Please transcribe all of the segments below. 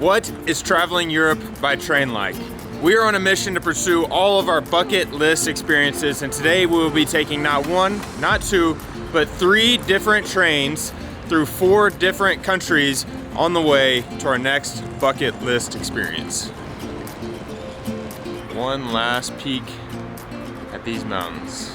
What is traveling Europe by train like? We are on a mission to pursue all of our bucket list experiences, and today we will be taking not one, not two, but 3 different trains through 4 different countries on the way to our next bucket list experience. One last peek at these mountains.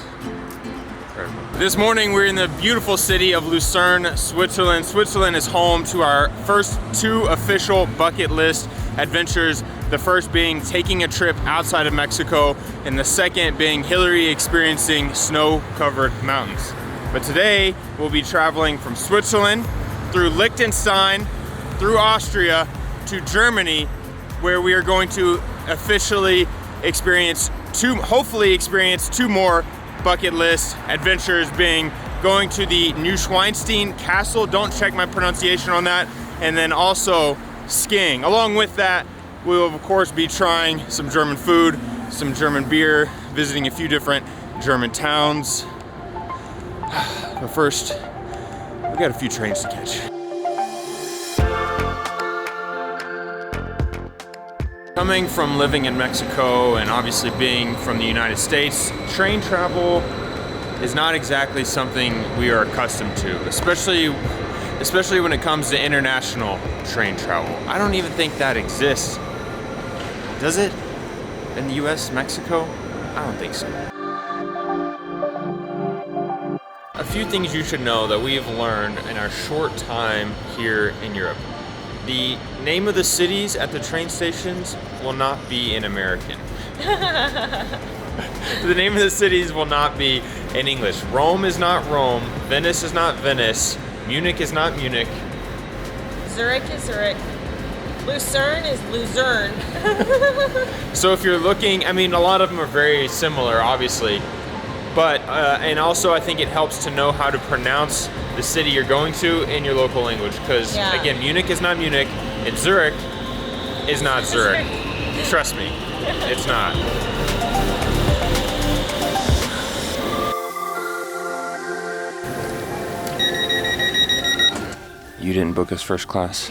Incredible. This morning we're in the beautiful city of Lucerne, Switzerland. Switzerland is home to our first 2 official bucket list adventures. The first being taking a trip outside of Mexico, and the second being Hillary experiencing snow-covered mountains. But today we'll be traveling from Switzerland through Liechtenstein, through Austria to Germany, where we are going to officially hopefully experience 2 more bucket list adventures, being going to the Neuschwanstein Castle. Don't check my pronunciation on that. And then also skiing. Along with that, we will of course be trying some German food, some German beer, visiting a few different German towns. But first, we got a few trains to catch. Coming from living in Mexico and obviously being from the United States, train travel is not exactly something we are accustomed to, especially when it comes to international train travel. I don't even think that exists. Does it? In the US, Mexico? I don't think so. A few things you should know that we have learned in our short time here in Europe. The name of the cities at the train stations will not be in American. The name of the cities will not be in English. Rome is not Rome. Venice is not Venice. Munich is not Munich. Zurich is Zurich. Lucerne is Lucerne. So if you're looking, I mean, a lot of them are very similar, obviously. But, and also I think it helps to know how to pronounce the city you're going to in your local language. Because, again, Munich is not Munich, and Zurich is not Zurich. Trust me, it's not. You didn't book us first class?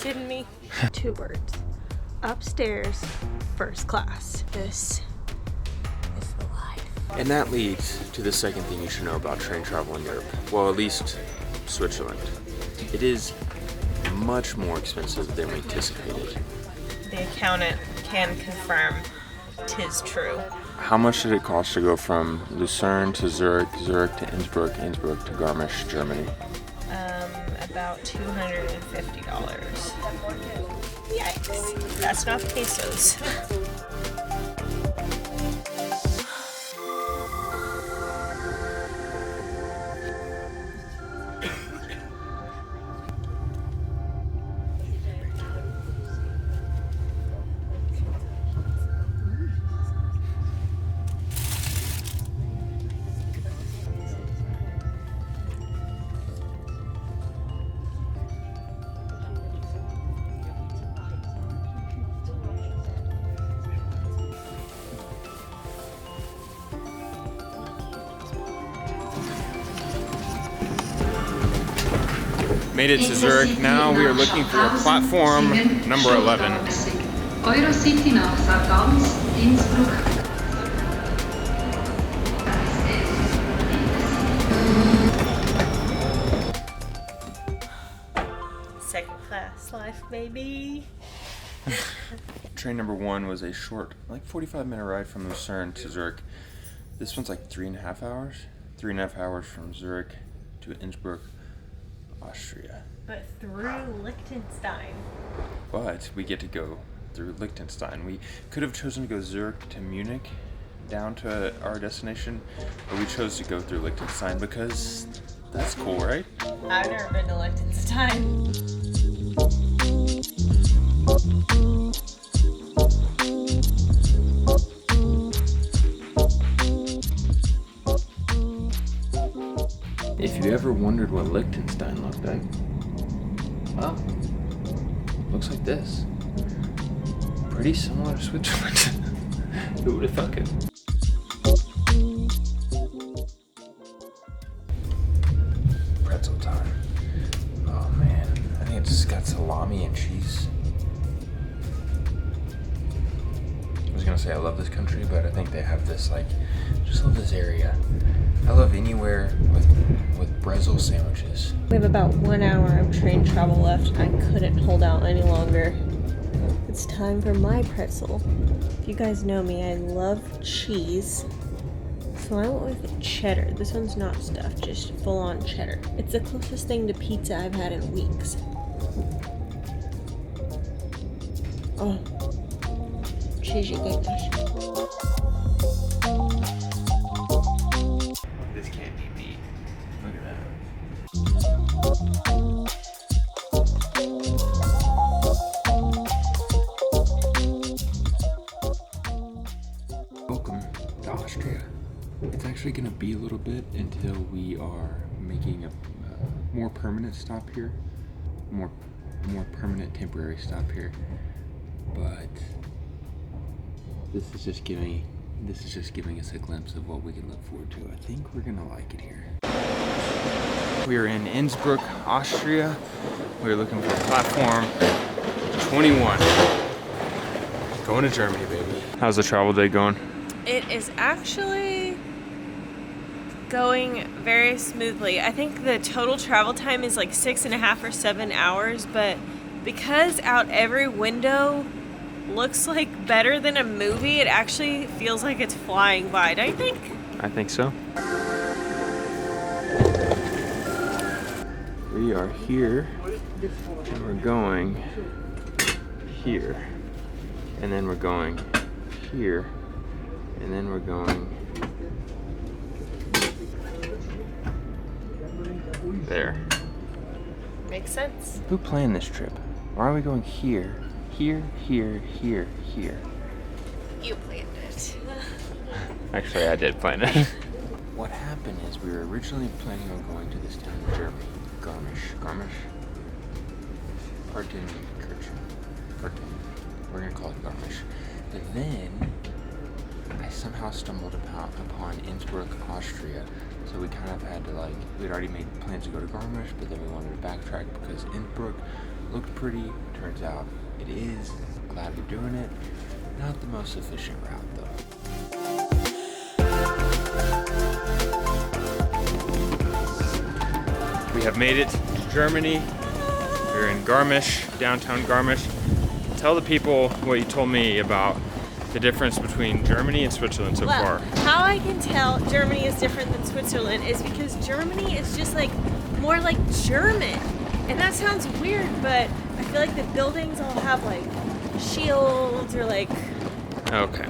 Didn't me? 2 words. Upstairs, first class. This is the life. And that leads to the second thing you should know about train travel in Europe. Well, at least Switzerland. It is much more expensive than we anticipated. The accountant can confirm 'tis true. How much did it cost to go from Lucerne to Zurich, Zurich to Innsbruck, Innsbruck to Garmisch, Germany? About $250. Yikes. That's not pesos. Made it to Zurich. Now we are looking for platform number 11. Eurocity nach Sargans, Innsbruck. Second class life, baby. Train number 1 was a short, like 45-minute ride from Lucerne to Zurich. This one's like 3.5 hours. 3.5 hours from Zurich to Innsbruck, Austria. But through Liechtenstein. But we get to go through Liechtenstein. We could have chosen to go Zurich to Munich, down to our destination, but we chose to go through Liechtenstein because that's cool, right? I've never been to Liechtenstein. If you ever wondered what Liechtenstein looked like, well, looks like this. Pretty similar to Switzerland. Who would have thunk it? Pretzel time. Oh man, I think it's got salami and cheese. gonna say I love this country, but I think they have this like, just love this area. I love anywhere with pretzel sandwiches. We have about 1 hour of train travel left. I couldn't hold out any longer. It's time for my pretzel. If you guys know me, I love cheese. So I went with cheddar. This one's not stuffed, just full-on cheddar. It's the closest thing to pizza I've had in weeks. Oh, cheesy goodness. This can't be beat. Look at that. Welcome to Austria. It's actually going to be a little bit until we are making a more permanent stop here, more permanent temporary stop here. But this is just giving us a glimpse of what we can look forward to. I think we're gonna like it here. We are in Innsbruck, Austria. We're looking for platform 21. Going to Germany, baby. How's the travel day going? It is actually going very smoothly. I think the total travel time is like 6.5 or 7 hours, but because out every window looks like better than a movie, it actually feels like it's flying by, don't you think? I think so. We are here, and we're going here, and then we're going here, and then we're going there. Makes sense. Who planned this trip? Why are we going here? Here, here, here, here. You planned it. Actually, I did plan it. What happened is we were originally planning on going to this town in Germany, Garmisch. Partenkirchen. We're gonna call it Garmisch. But then I somehow stumbled upon Innsbruck, Austria. So we kind of had to we'd already made plans to go to Garmisch, but then we wanted to backtrack because Innsbruck looked pretty. Turns out it is. Glad we're doing it. Not the most efficient route though. We have made it to Germany. We're in Garmisch, downtown Garmisch. Tell the people what you told me about the difference between Germany and Switzerland so far. How I can tell Germany is different than Switzerland is because Germany is just like more like German. And that sounds weird, but I feel like the buildings all have like shields or like... Okay,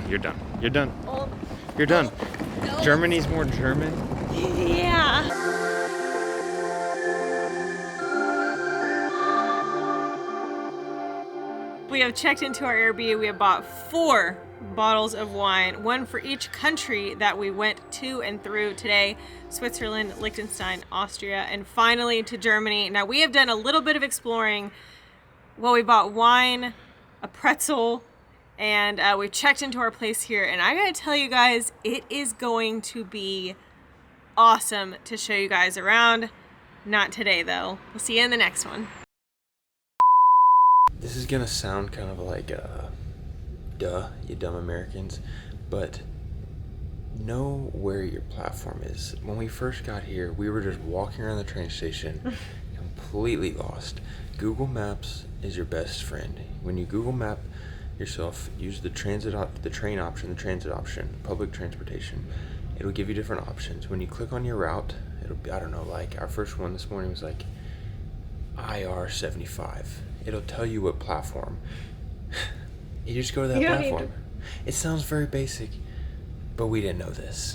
you're done. You're done. Oh, You're done. no. Germany's more German. Yeah. We have checked into our Airbnb. We have bought 4 bottles of wine, one for each country that we went to and through today: Switzerland, Liechtenstein, Austria, and finally to Germany. Now we have done a little bit of exploring. Well, we bought wine, a pretzel, and we checked into our place here. And I gotta tell you guys, it is going to be awesome to show you guys around. Not today though. We'll see you in the next one. This is gonna sound kind of like duh, you dumb Americans, but know where your platform is. When we first got here, we were just walking around the train station, completely lost. Google Maps is your best friend. When you Google Map yourself, use the transit option, public transportation. It'll give you different options. When you click on your route, it'll be, I don't know, like our first one this morning was like IR 75. It'll tell you what platform. You just go to that platform. It sounds very basic, but we didn't know this.